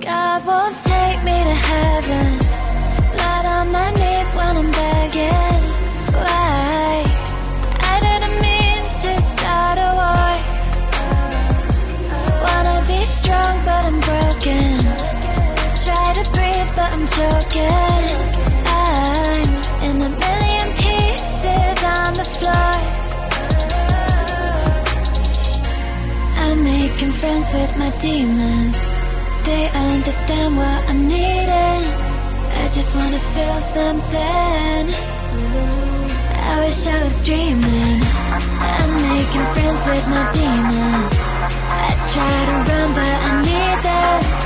God won't take me to heaven. Blood on my knees when I'm begging. Why? I didn't mean to start a war. Wanna be strong but I'm broken. Try to breathe but I'm choking. I'm in a million pieces on the floor. I'm making friends with my demons. They understand what I'm needing. I just wanna feel something. I wish I was dreaming. I'm making friends with my demons. I try to run but I need them.